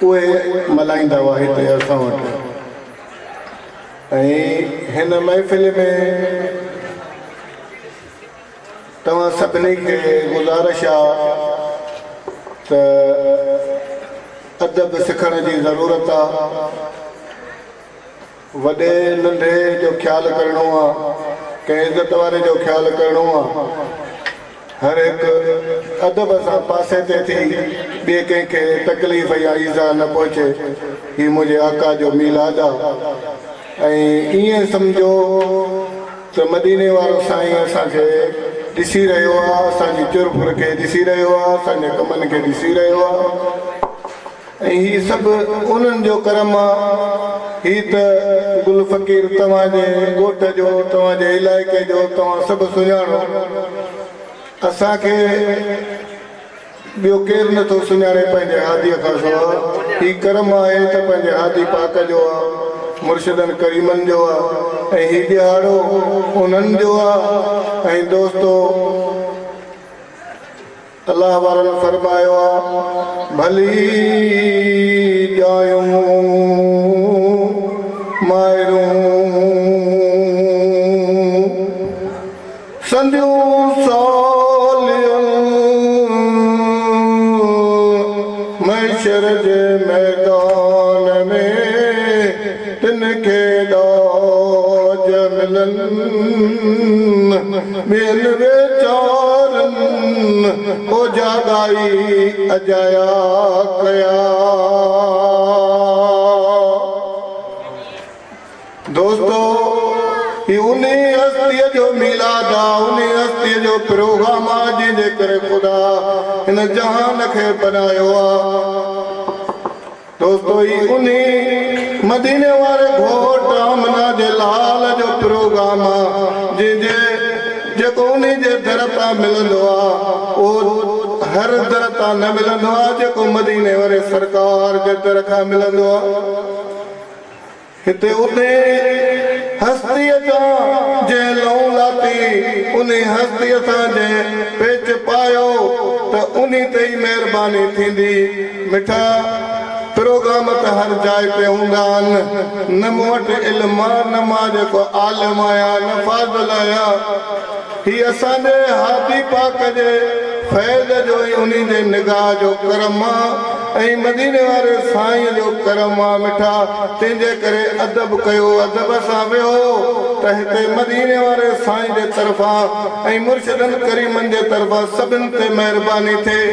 उहे मल्हाईंदा हुआ हिते असां वटि। ऐं हिन महफ़िल में तव्हां सभिनी खे गुज़ारिश आहे त अदब सिखण जी ज़रूरत आहे। वॾे नंढे जो ख़्यालु करिणो आहे, कंहिं इज़त वारे जो ख़्यालु करिणो आहे। हर हिकु अदब सां पासे ते थी ॿिए कंहिंखे तकलीफ़ या ईज़ा न पहुचे। हीउ मुंहिंजे आका जो मीलाद आहे। ऐं ईअं सम्झो त मदीने वारो साईं असांखे ॾिसी रहियो आहे, असांजी चुरफुर खे ॾिसी रहियो आहे, असांजे कमनि खे ॾिसी रहियो आहे। ऐं हीअ सभु उन्हनि जो करम आहे। हीअ त गुल फ़क़ीर तव्हांजे ॻोठ जो, तव्हांजे इलाइक़े जो तव्हां सभु सुञाणो। असांखे ॿियो केरु नथो सुञाणे पंहिंजे हादीअ खां सवाइ। हीअ करम आहे त पंहिंजे हादी पाक जो आहे, मुर्शिदनि करीमनि जो आहे। ऐं हीअ ॾिहाड़ो उन्हनि जो आहे। ऐं दोस्तो अलाह वारनि फरमायो आहे, भली ॼायूं मायरूं संदियूं महशर जे मैदान में तिनखे ॾोज मिलनि। ॿियनि वेचारनि ओ जाॻाई अजाया कया। दोस्तो ही उन हस्तीअ जो मीलाद आहे, उन हस्तीअ जो प्रोग्राम आहे जंहिंजे करे ख़ुदा हिन जहान खे बनायो आहे। दोस्तो ही उन मदीने वारे घोट आमना जे लाल जो प्रोग्राम आहे जेको उन जे दर तां मिलंदो आहे। उहो हर दर तां न मिलंदो आहे जेको मदीने वारे सरकार जे दर खां मिलंदो आहे। हिते उते हस्तीअ सां जंहिं लहू लाती, उन हस्तीअ सां जंहिं पेच पायो त उन ते ई महिरबानी थींदी। मिठा प्रोग्राम त हर जाइ ते हूंदा आहिनि। न मूं वटि इल्मु आहे, न मां जेको आलिम आहियां, न फाज़िल आहियां। ही असांजे हादी पाक जे फैज़ जो ई उन जे निगाह जो करम आहे। ऐं मदीने वारे साईं जो करम आहे। मिठा तंहिंजे करे अदब कयो, अदब सां वेहो त हिते मदीने वारे साईं जे तरफ़ां ऐं मुर्शिदनि करीमनि जे तरफ़ां सभिनि ते महिरबानी थिए।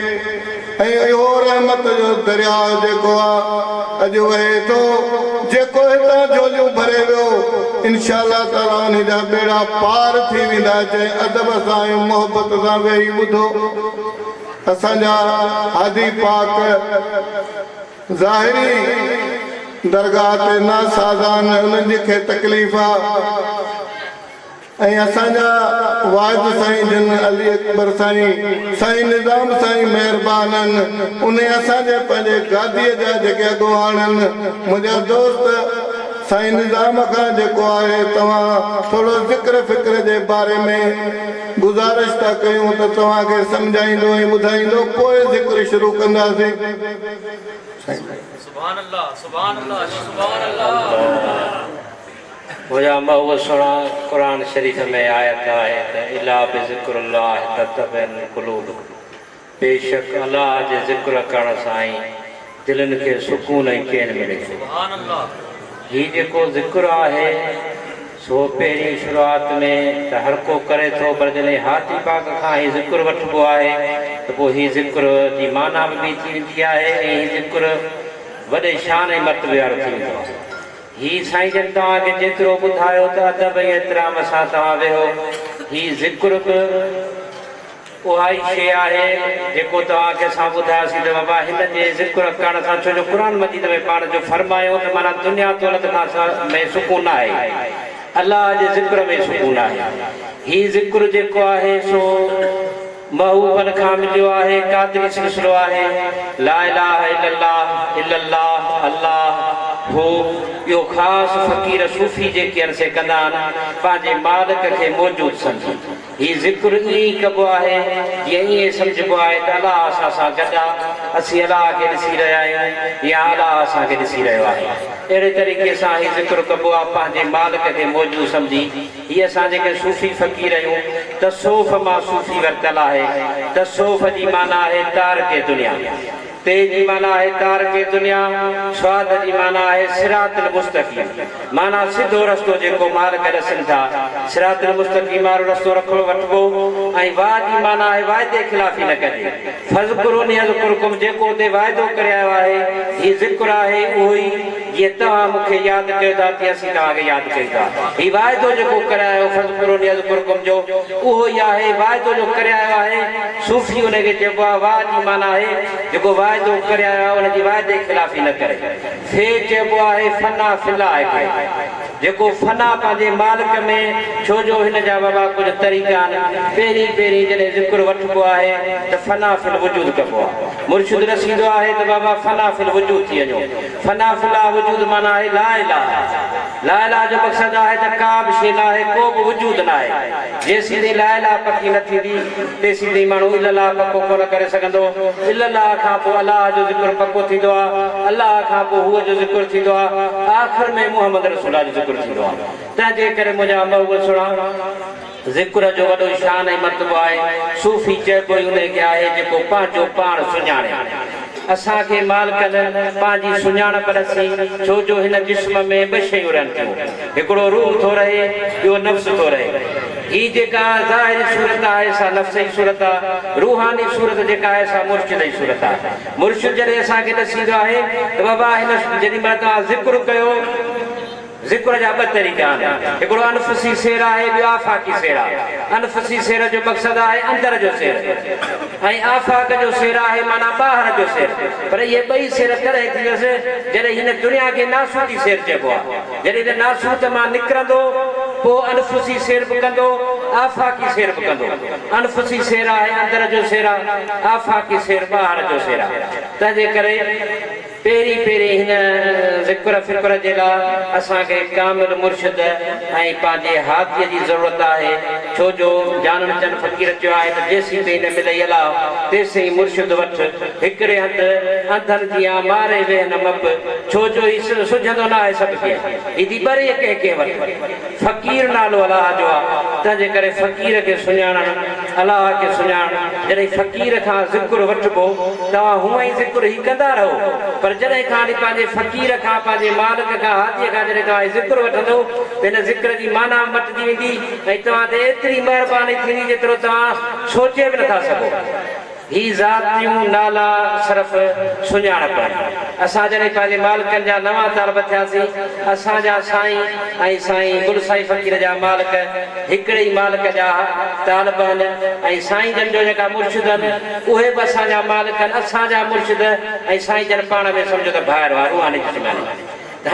ऐं इहो रहमत जो दरिया जेको आहे अॼु वहे थो, जेको हितां झोलियूं भरे वियो इंशाअल्लाह ताला उन जा बेड़ा पार थी वेंदा। जंहिं अदब सां ऐं मोहबत सां वेही ॿुधो। असांजा हादी पाक ज़ाहिरी दरगाह ते नासाज़ान, उन्हनि खे तकलीफ़ आहे। ऐं असांजा वाहिद साईं जिन अली अकबर साईं, साईं निज़ाम साईं महिरबान आहिनि। उन असांजे पंहिंजे गादीअ जा जेके अॻुवान आहिनि, मुंहिंजा दोस्त साईं निज़ाम खां जेको आहे तव्हां थोरो ज़िक्र फ़िक्र जे बारे में गुज़ारिश था कयूं त तव्हांखे सम्झाईंदो ऐं ॿुधाईंदो, पोइ ज़िक्र शुरू कंदासीं। सुभान अल्लाह, सुभान अल्लाह, सुभान अल्लाह। मुझा महबूब सुना कुरान शरीफ में आयत है त इला बिज़िक्रिल्लाह ततबैनुल कुलूब। बेशक अल्लाह जे ज़िक्र करण सां ई दिलनि खे सुकून ऐं चैन मिले। सुभान अल्लाह। ही जेको ज़िक्र आहे सो पहिरीं शुरूआत में त हर को करे थो, पर जॾहिं हाथी पाक खां ही ज़िक्र वठिबो आहे त पोइ ही ज़िक्र जी माना बि थी वेंदी आहे ऐं ही ज़िक्र वॾे शान ऐं मर्तबे वारो थी वेंदो आहे। ही साईं जन तव्हांखे जेतिरो ॿुधायो त अदब ऐं एतिराम सां तव्हां वेहो। ही ज़िक्र बि उहा ई शइ आहे जेको तव्हांखे असां ॿुधायोसीं त बाबा हिन जे ज़िक्र करण सां, छो जो क़ुर मजीद में पाण जो फरमायो त माना दुनिया दौलत खां में सुकून आहे, अल्लाह जे ज़िक्र में सुकून आहे। ही ज़िक्र जेको आहे सो महबूबन खां मिलियो आहे, कादरी सिलसिलो आहे। ला इलाहा इल्लल्लाह इल्लल्लाह अल्लाह हो यो ख़ासि फ़क़ीर सूफ़ी जेके आहिनि से कंदा आहिनि पंहिंजे मालिक खे मौजूदु सम्झी हीउ ज़िक्र ईअं ई कबो आहे जीअं ईअं सम्झबो आहे त अलाह असां सां गॾु आहे असीं अलाह खे ॾिसी रहिया आहियूं या अलाह असांखे ॾिसी रहियो आहे अहिड़े तरीक़े सां हीउ ज़िक्र कबो आहे पंहिंजे मालिक खे मौजूदु सम्झी हीअ असां जेके सूफ़ी फ़क़ीर आहियूं तसौफ़ मां सूफ़ी वरितल आहे तसौफ़ जी माना आहे तारके दुनिया ते जी माना है तार के दुनिया स्वाद जी माना है सिरातुल मुस्तक़ीम माना सिधो रस्तो जेको मार के रसन था सिरातुल मुस्तक़ीम वारो रस्तो रखो वठबो ऐं वाह जी माना है वायदे खिलाफ़ी न कजे फज़कुरुनी अज़कुरुकुम जेको ते वायदो करे आयो आहे ही ज़िक्र आहे उहो ई ये तव्हां मूंखे यादि कयो था ते असीं तव्हांखे यादि कयूं था ही वायदो जेको करे आयो फज़कुरुनी अज़कुरुकुम जो उहो ई आहे वायदो जो करे आयो आहे सूफ़ी उनखे चइबो आहे वाह जी माना आहे जेको वायदो करे आया उनजी वायदे खिलाफ़ी न करे फिर चइबो आहे फना फिला आहे जेको फना पंहिंजे मालिक में छो जो हिन जा बाबा कुझु तरीक़ा आहिनि पहिरीं पहिरीं जॾहिं ज़िक्र वठिबो आहे त फना फिल वजूद कबो आहे मुर्शिद रसीदो आहे त बाबा फना फिल वजूद थी वञो फना फिला वजूद माना आहे ला इलाहा जो मक़सदु आहे त का बि शइ न आहे को बि वजूद न आहे जेसीं ला इलाहा पकी न थींदी तेसीं ताईं माण्हू इल्लाह पको कोन करे सघंदो इल्लाह खां पोइ अलाह जो ज़िक्र पको थींदो आहे अलाह खां पोइ हुअ जो ज़िक्र थींदो आहे आख़िर में मुहम्मद रसूल जो ज़िक्र थींदो आहे तंहिंजे करे मुंहिंजा अम्मा सुणा ज़िक्र जो वॾो शान ऐं मर्तबो आहे सूफ़ी चइबो ई उनखे आहे जेको पंहिंजो पाण सुञाणे असांखे मालिकनि पंहिंजी सुञाणप रसी छो जो हिन जिस्म में ॿ शयूं रहनि थियूं हिकिड़ो रूह थो रहे ॿियो नफ़्स थो रहे ही जेका ज़ाहिरी सूरत आहे सा नफ़्स जी सूरत आहे रूहानी सूरत जेका आहे सा मुर्शिद जी सूरत आहे मुर्शिद जॾहिं असांखे ॾसींदो आहे त बाबा हिन जेॾी महिल तव्हां ज़िक्र कयो ज़िक्र जा ॿ तरीक़ा आहिनि हिकिड़ो अनफसी सेर आहे ॿियो आफ़ाक़ी सेर आहे अनफसी सेर जो मक़सदु आहे अंदर जो सेर ऐं आफ़ाक़ जो सेर आहे माना ॿाहिरि जो सेर पर इहे ॿई सेर तॾहिं थी वियसि जॾहिं हिन दुनिया खे नासूती सेर चइबो आहे जॾहिं हिन नासूत मां निकिरंदो पोइ अनफसी सेर बि कंदो आफ़ाक़ी सेर बि कंदो अनफसी सेर आहे अंदर जो सेर आहे आफ़ाक़ी सेर ॿाहिरि जो सेर आहे तंहिंजे करे पहिरीं पहिरीं हिन ज़िक्र फ़िक्र जे लाइ असांखे कामिल मुर्शिद ऐं पंहिंजे हाथीअ जी ज़रूरत आहे छो जो जानन चंद फ़क़ीर चयो आहे त जेसीं ताईं न मिले अलाह तेसीं मुर्शिद वठि हिकिड़े हंधि अंधनि जी मारे वेह न मप छो जो हीउ सुझंदो न आहे सभु खे हेॾी ॿरे कंहिं वटि फ़क़ीर नालो अलाह जो आहे तंहिंजे करे फ़क़ीर खे सुञाणणु अलाह खे सुञाणणु जॾहिं फ़क़ीर खां ज़िक्र वठिबो तव्हां हूअं ई ज़िक्र ई कंदा रहो पर जॾहिं खां पंहिंजे फ़क़ीर खां पंहिंजे मालिक खां हाथीअ खां जॾहिं तव्हां ज़िक्र वठंदो त हिन ज़िक्र जी माना मटिजी वेंदी ऐं तव्हां ते एतिरी महिरबानी थींदी जेतिरो तव्हां सोचे बि नथा सघो ही ज़ातियूं नाला सिर्फ़ु सुञाणप असां जॾहिं पंहिंजे मालिकनि जा नवां तालब थियासीं असांजा साईं ऐं साईं गुल साईं फ़क़ीर जा मालिक हिकिड़े ई मालिक जा तालब आहिनि ऐं साईं जन जो जेका मुर्शिद आहिनि उहे बि असांजा मालिक आहिनि असांजा मुर्शिद ऐं साईं जन पाण में सम्झो त ॿाहिरि वारो हाणे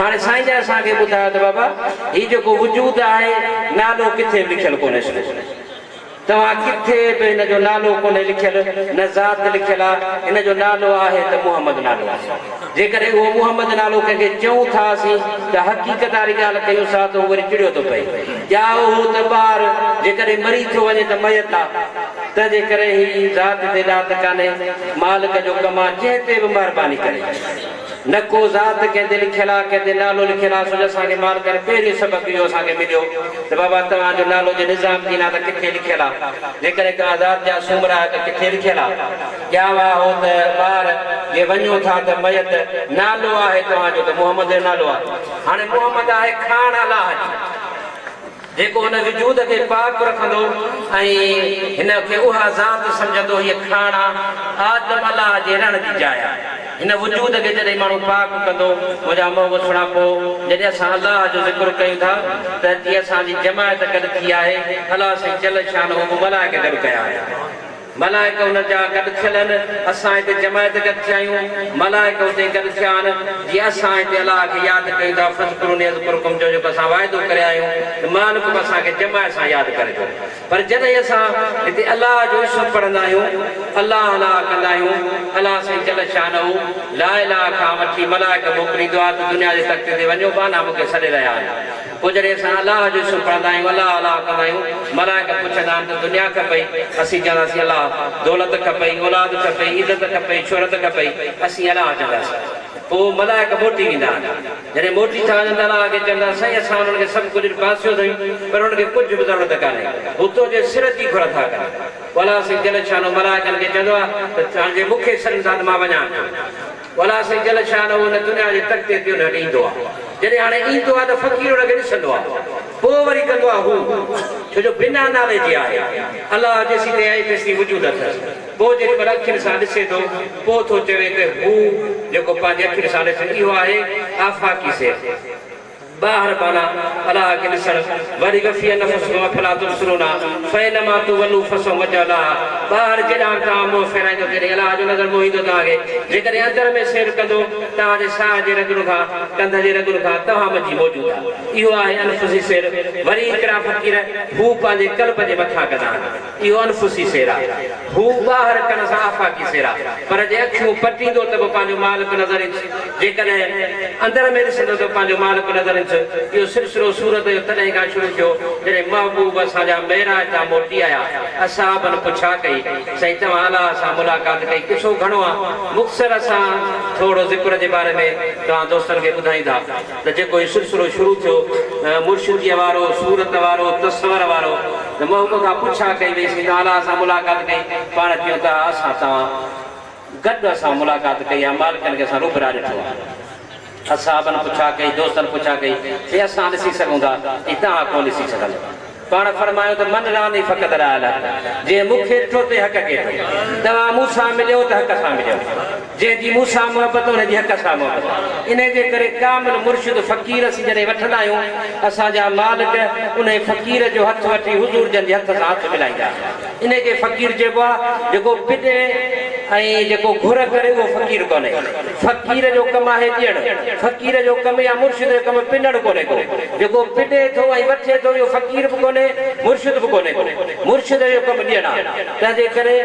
हाणे साईं जन असांखे ॿुधायो त बाबा हीउ जेको वजूद आहे नालो किथे बि लिखियलु कोन्हे तव्हां किथे बि हिन जो नालो कोन्हे लिखियलु न ज़ात लिखियलु आहे हिन जो नालो आहे त मुहम्मद नालो आहे जेकॾहिं उहो मुहम्मद नालो कंहिंखे चऊं था असीं त हक़ीक़त वारी ॻाल्हि कयूं था त उहो वरी चिड़ियो थो पए या उहो त ॿार जेकॾहिं मरी थो वञे त मयत आहे तंहिंजे करे ही ज़ात ते ॾात कान्हे मालिक जो कमु आहे जंहिं ते बि महिरबानी करे न को ज़ात कंहिंते लिखियलु आहे कंहिंते नालो लिखियलु आहे छो असांखे मालिक पहिरीं सबक़ु इहो असांखे मिलियो त बाबा तव्हांजो नालो जो निज़ाम थींदा त किथे लिखियलु आहे जेकॾहिं तव्हां ज़ात जा सूमर आहे त किथे लिखियलु आहे या हो त ॿार जे वञो था त मयत नालो आहे तव्हांजो त मुहम्मद जो नालो आहे हाणे मुहम्मद आहे खान अलाह जेको हुन वजूद खे पाक रखंदो ऐं हिन खे उहा ज़ात सम्झंदो हीअ खान आहे आदम अलाह जे रण जी जाइ आहे हिन वजूद खे जॾहिं माण्हू पाक कंदो मुंहिंजा मोहम्मद सुणा पोइ जॾहिं असां अलाह जो ज़िक्र कयूं था त जीअं असांजी जमायत गॾु थी आहे अलाह साईं जल शान मलाइके गॾु कया आहिनि मलाइका उन जा गॾु थियल आहिनि असां हिते जमायत गॾु थिया आहियूं मलाइका उते गॾु थिया आहिनि जीअं असां हिते अलाह खे यादि कयूं था फज़कुरूनी अज़कुरुकुम जो जेको असां वाइदो करे आहियूं त मालिक बि असांखे जमायत सां यादि करे थो पर जॾहिं असां हिते अलाह जो इसम पढ़ंदा आहियूं अलाह अलाह कंदा आहियूं अलाह साईं जल शानहू ला इलाहा खां वठी मलाइका मोकिलींदो आहे त दुनिया जे तख़्ते ते वञो बाना मूंखे छॾे रहिया आहिनि पोइ जॾहिं असां अलाह जो इसम पढ़ंदा आहियूं अलाह अलाह कंदा आहियूं मलाइका पुछंदा आहिनि त दुनिया खपई असीं चवंदासीं अलाह दौलत खपई औलाद खपई इज़त खपई शोहरत खपई असीं अलाह चवंदासीं पोइ मलाइका मोटी वेंदा आहिनि जॾहिं मोटी था वञनि त अलाह खे चवंदा साईं असां उन्हनि खे सभु कुझु बासियो अथई पर उन्हनि खे कुझु बि ज़रूरत कान्हे हुतो जे सिर जी घुर था कनि अलाह साईं जल शानो मलाइकनि खे चवंदो आहे त तव्हांजे मूंखे सॾनि था त मां वञा अलाह साईं जल शानो हुन दुनिया जे तख़्ते ते हुन ईंदो आहे जॾहिं हाणे ईंदो आहे त फ़क़ीर हुनखे ॾिसंदो आहे पोइ वरी कंदो आहे हू छो जो बिना नाले जी आहे अलाह जेसीं ते आई तेसीं वजूद अथसि पोइ जेॾी महिल अखियुनि सां ॾिसे थो पोइ थो चवे त हू जेको पंहिंजे अखियुनि सां ॾिसे इहो आहे आफ़ाक़ी से ॿाहिरि माना अलाह खे ॾिसणु वरी गफ़िया नफ़्स फला तुबसिरूना फ़इन्नमा तुवल्लू फसो वजला ॿाहिरि जेॾां तव्हां मुंहुं फेराईंदो तेॾे अलाह जो नज़र मोहींदो तव्हांखे जेकॾहिं अंदर में सेर कंदो तव्हांजे साह जे रगुन खां कंध जे रगुन खां तव्हां मंझि मौजूदु आहे इहो आहे अनफुसी सेर वरी हिकिड़ा फ़क़ीर हू पंहिंजे कल्ब जे मथां कंदा आहिनि इहो अनफुसी सेर आहे हू ॿाहिरि करण सां आफ़ाक़ी सेर आहे पर जे अखियूं पटींदो त पोइ पंहिंजो मालिक नज़र ईंदो जेकॾहिं अंदर में ॾिसंदो त पंहिंजो मालिक नज़र ईंदो इहो सिलसिलो सूरत जो तॾहिं खां शुरू थियो जॾहिं महबूब असांजा मेराज तां मोटी आया असहाबनि पुछा कई साईं तव्हां अलाह सां मुलाक़ात कई किसो घणो आहे मुख़्तसर असां थोरो ज़िक्र जे बारे में तव्हां दोस्तनि खे ॿुधाईंदा त जेको इहो सिलसिलो शुरू थियो मुर्शिदीअ वारो सूरत वारो तस्वर वारो त महबूब खां पुछा कई वई साईं तव्हां अलाह सां मुलाक़ात कई पाण चयूं था असां तव्हां गॾु असां मुलाक़ात कई आहे मालिकनि खे असां रूबरा ॾिठो आहे असाबनि पुछा कई दोस्तनि पुछा कई से असां ॾिसी सघूं था तव्हां कोन ॾिसी सघंदा पाण फरमायो त मन रानी फ़क़त रहियल जे मूंखे ॾिठो ते हक़ खे तव्हां मूंसां मिलियो त हक़ सां मिलियो जंहिंजी मूंसां मुहबत हुनजी हक़ सां मुहबत इन जे करे कामिल मुर्शिद फ़क़ीर असीं जॾहिं वठंदा आहियूं असांजा मालिक उन फ़क़ीर जो हथु वठी हुज़ूर जन जे हथ सां हथु मिलाईंदा इन खे फ़क़ीर चइबो आहे जेको पिॾे ऐं जेको घुर करे उहो फ़क़ीर कोन्हे फ़क़ीर जो कमु आहे ॾियणु फ़क़ीर जो कमु या मुर्शिद जो कमु पिनणु कोन्हे को जेको पिॾे थो ऐं वठे थो इहो फ़क़ीर बि कोन्हे मुर्शिद बि कोन्हे मुर्शिद जो कमु ॾियणु आहे तंहिंजे करे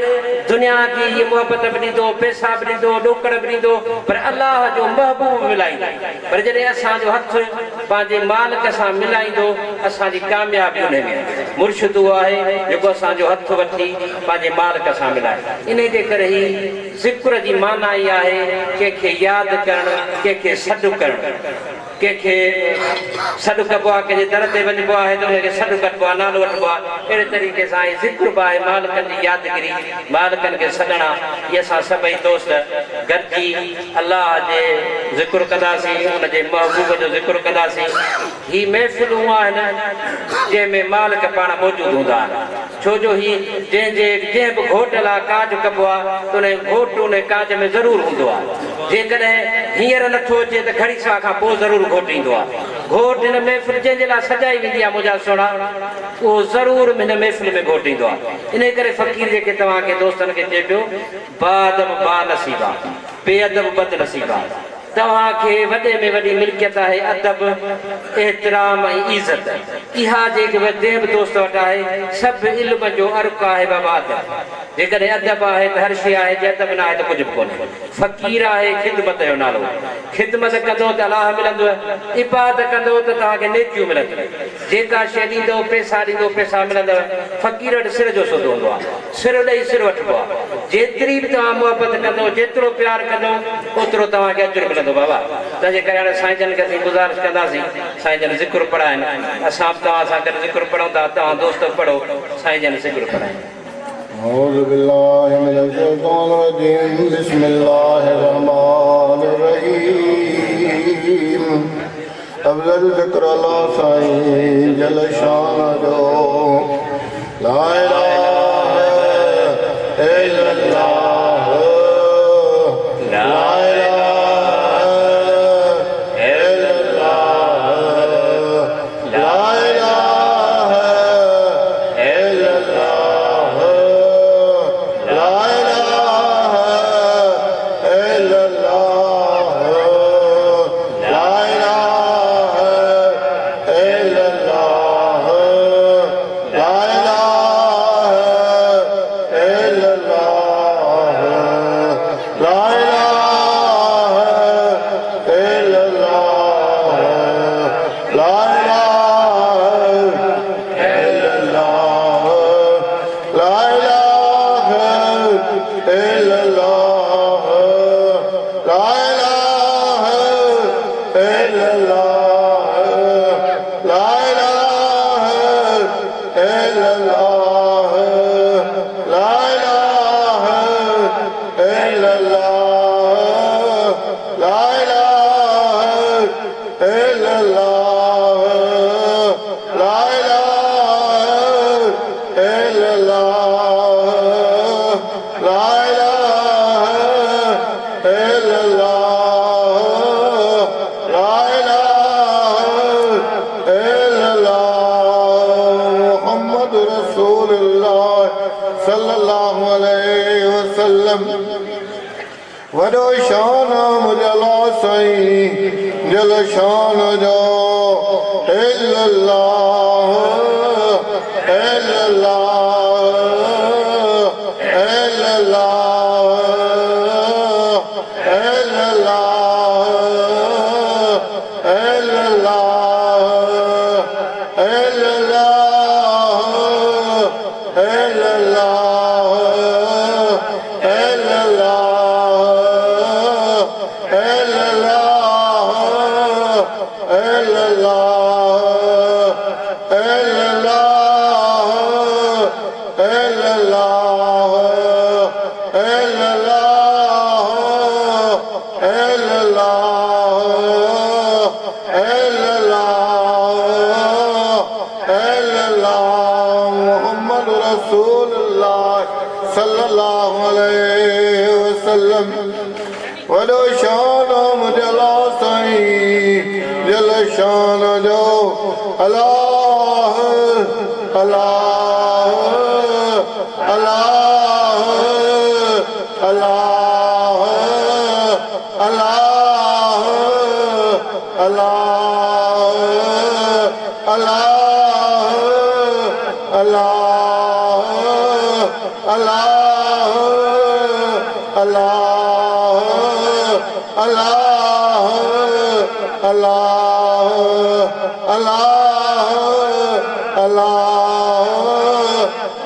दुनिया जी इहा मुहबत बि ॾींदो पैसा बि ॾींदो ॾोकड़ बि ॾींदो पर अलाह जो महबूब मिलाईंदो पर जॾहिं असांजो हथु पंहिंजे मालिक सां मिलाईंदो असांजी कामयाबी उन में मुर्शिद उहो आहे जेको असांजो हथु वठी पंहिंजे मालिक सां मिलाए इन जे करे ई ज़िक्र जी माना ई आहे कंहिंखे यादि करणु कंहिंखे सॾु करणु कंहिंखे सॾु कबो आहे कंहिंजे दर ते वञिबो आहे त हुनखे सॾु कटिबो आहे नालो वठिबो आहे अहिड़े तरीक़े सां ज़िक्र बि आहे मालिकनि जी यादगिरी मालिकनि खे सॾणा इहे असां सभई दोस्त गॾिजी अलाह जे ज़िक्र कंदासीं हुनजे महबूब जो ज़िक्र कंदासीं ही महफ़िलूं आहिनि जंहिंमें मालिक पाण मौजूदु हूंदा आहिनि छो जो ही जंहिं बि घोट लाइ काज कबो आहे त उन घोट उन काज में ज़रूरु हूंदो आहे जेकॾहिं हींअर नथो अचे त घड़ी सां खां पोइ ज़रूरु घोट ईंदो आहे घोट हिन महफ़िल जंहिंजे लाइ सजाई वेंदी आहे मुंहिंजा सोणा उहो ज़रूरु हिन महफ़िल में घोट ईंदो आहे इन करे फ़क़ीर जेके तव्हांखे दोस्तनि खे चए पियो बादब बा नसीबा बेअदब बद नसीबा तव्हांखे वॾे में वॾी मिल्कियत आहे अदब एतिराम ऐं इज़त इहा जेके जंहिं बि दोस्त वटि आहे सभु इल्म जो अर्क़ आहे बाबा अदब जेकॾहिं अदब आहे त हर शइ आहे जे अदब न आहे त कुझु बि कोन्हे फ़क़ीर आहे ख़िदमत जो नालो ख़िदमत कंदो त अलाह मिलंदो इबादत कंदो त तव्हांखे नेकियूं मिलंदियूं जेका शइ ॾींदो पैसा मिलंदव फ़क़ीर वटि सिर जो सौदो हूंदो आहे सिर ॾेई सिर वठिबो आहे जेतिरी बि तव्हां मुहबत कंदो जेतिरो प्यारु कंदो ओतिरो तव्हांखे अजुर मिलंदो बाबा तंहिंजे करे हाणे साईं जन खे असीं गुज़ारिश कंदासीं साईं जन ज़िक्र पढ़ाइनि असां बि तव्हां सां गॾु ज़िक्र पढ़ूं था तव्हां दोस्त पढ़ो साईं जन ज़िक्र पढ़ाइनि أعوذ بالله من الشيطان الرجيم بسم الله الرحمن الرحيم أفضل ذكر الله سائن جل شانه لا إله إلا الله لا वॾो शान मुजला साईं जल शान जो इल्लल्लाह इल्लल्लाह इल्लल्लाह इल्लल्लाह इल्लल्लाह इल्लल्लाह वॾो शान मुजला साईं जल शान जो अल्लाह अल्लाह अल्लाह अल्लाह अल्लाह अल्लाह अल्लाह अल्लाह अल्लाह अल्लाह अल्लाह अल्लाह अल्लाह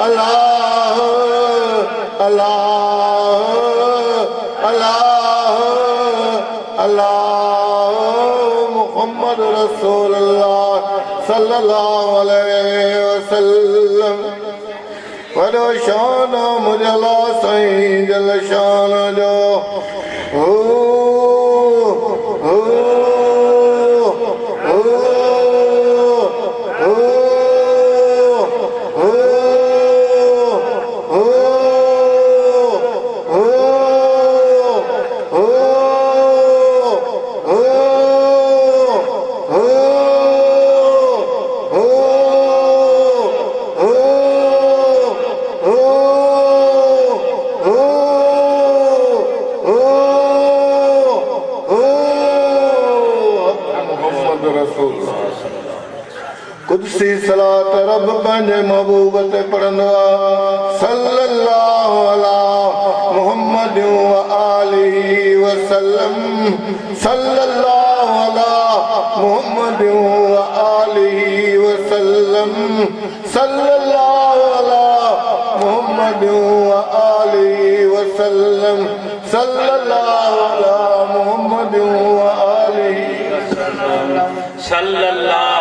अल्लाह अल्लाह अल्लाह अल्लाह मुहम्मद रसूलुल्लाह सल्लल्लाहु अलैहि वसल्लम वॾो शान मुजला साईं जल शान जो कुदसी सलात रब पंहिंजे महबूब ते पढ़ंदो आहे सल्लल्लाहु अला मुहम्मद व आलिहि वसल्लम सल्लल्लाहु अला मुहम्मद व आलिहि वसल्लम सल्लल्लाहु अला मुहम्मद व आलिहि वसल्लम सल्लल्लाहु अला मुहम्मद व आलिहि वसल्लम सल्लल्लाहु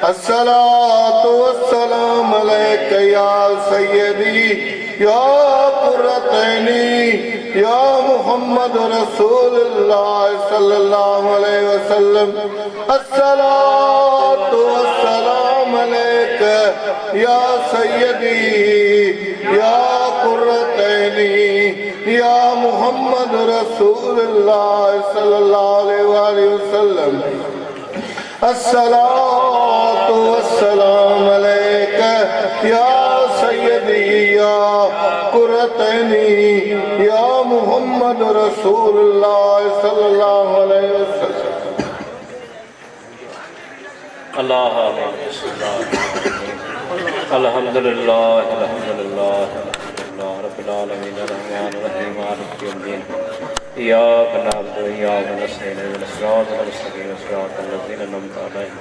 अस्सलातु वस्सलाम अलैका या सय्यदी या कुर्रतैनी या मुहम्मद रसूलुल्लाह सल्लल्लाहु अलैहि वसल्लम अस्सलातु वस्सलाम अलैका या सय्यदी या कुर्रतैनी या मुहम्मद रसूलुल्लाह सल्लल्लाहु अलैहि वसल्लम अस्सलातु वस्सलाम अलैका या सय्यदी या कुर्रतैनी या मुहम्मद रसूलुल्लाह सल्लल्लाहु अलैहि वसल्लम अल्लाह अल्हम्दुलिल्लाह अल्हम्दुलिल्लाह रब्बिल आलमीन अर्रहमानिर रहीम मालिक यौमिद्दीन इय्याक नअबुदु व इय्याक नस्तईन इहदिनस सिरातल मुस्तक़ीम सिरातल लज़ीना अनअमता अलैहिम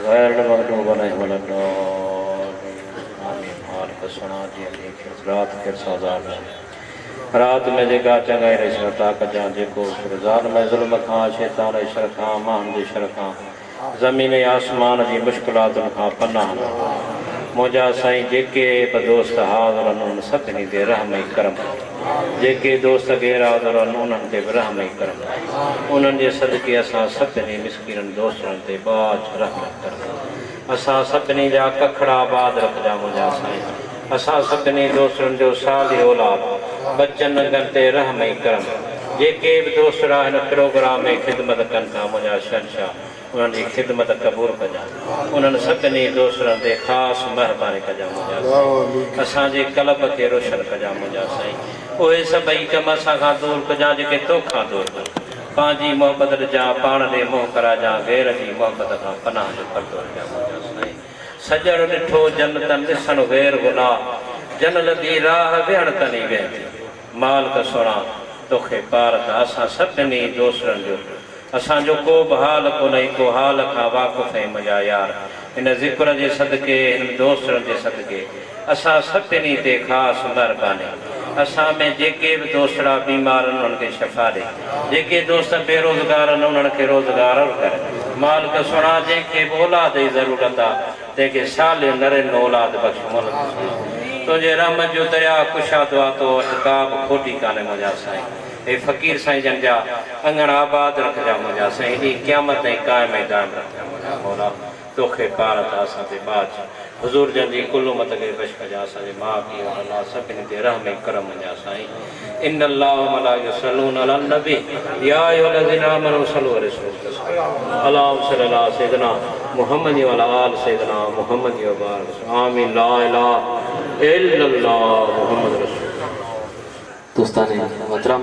गैरिल मग़दूबि अलैहिम वलद्दालीन आमीन। हाल का सुना जी रात के सज़ार रात में जेका चंगाई रही शरता कजा जेको गुज़ार में ज़ुल्म खां शैतान शर खां मान जी शर खां ज़मीन आसमान जी मुश्किलातुनि खां पनाह मुंहिंजा साईं जेके बि दोस्त हाज़िर आहिनि उन्हनि सभिनी ते रहम ऐं करम जेके दोस्त गैर हाज़िर आहिनि उन्हनि ते बि रहम ऐं करम उन्हनि जे सदके असां सभिनी मिसकीननि दोस्तनि ते बाज रहम करम असां सभिनी जा कखड़ा आबाद रखजा मुंहिंजा साईं असां सभिनी दोस्तनि जो साली औलाद बचन नंगनि ते रहम ऐं करम जेके बि दोस्त हिन प्रोग्राम में ख़िदमत कनि था मुंहिंजा शहंशाह उन्हनि जी ख़िदमत क़बूल कजां उन्हनि सभिनी दोस्तनि ते ख़ासि महिरबानी कजां मुंहिंजा साईं असांजे क़ल्ब खे रोशन कजां मुंहिंजा साईं उहे सभई कम असां खां दूर कजां जेके तोखां दूर कनि पंहिंजी मोहबत ॾिजां पाण ॾे मोह कराजां गैर जी मोहबत खां पनाह जो पर्दो ॾिजां मुंहिंजा साईं सजण ॾिठो जन्नतनि ॾिसण गैर गुनाह जन लधी राह वेहण तनी वेहंदी मालिक सोणा तोखे पार त असां सभिनी दोस्तनि जो असांजो को बि हाल कोन्हे को हाल खां वाक़ुफ़ ऐं मुंहिंजा यार हिन ज़िक्र जे सदके हिन दोस्तनि जे सदके असां सभिनी ते ख़ासि महिरबानी असां में जेके बि दोस्तड़ा बीमार आहिनि उन्हनि खे शफ़ा ॾे जेके दोस्त बेरोज़गार आहिनि उन्हनि खे रोज़गार करे मालिक सोणा जंहिंखे बि औलाद जी ज़रूरत आहे तंहिंखे साल नरेन औलाद बख़्श तुंहिंजे रहम जो दरिया कुशा दुआ तो वटि का बि खोटी कान्हे मुंहिंजा साईं हे फ़क़ीर साईं जन जा अंगण आबाद रखजा मुंहिंजा साईं एॾी क़यामत ऐं क़ाइम ऐं दाइम रखजा मुंहिंजा मौला तोखे पार त असां ते बाज हुज़ूर जन जी कुल उम्मत खे बख़्श कजां असांजे माउ पीउ अलाह सभिनी ते रहम ऐं करम मुंहिंजा साईं इन अल्लाह व मलाइकतहू यसल्लून अलन नबी या अय्युहल्लज़ीना आमनू सल्लू अलैहि अल्लाहुम्मा सल्लि अला सय्यिदिना मुहम्मद व अला आलि सय्यिदिना मुहम्मद व बारिक आमीन ला इलाहा इल्लल्लाह मुहम्मद रसूलुल्लाह। दोस्तान मोहतरम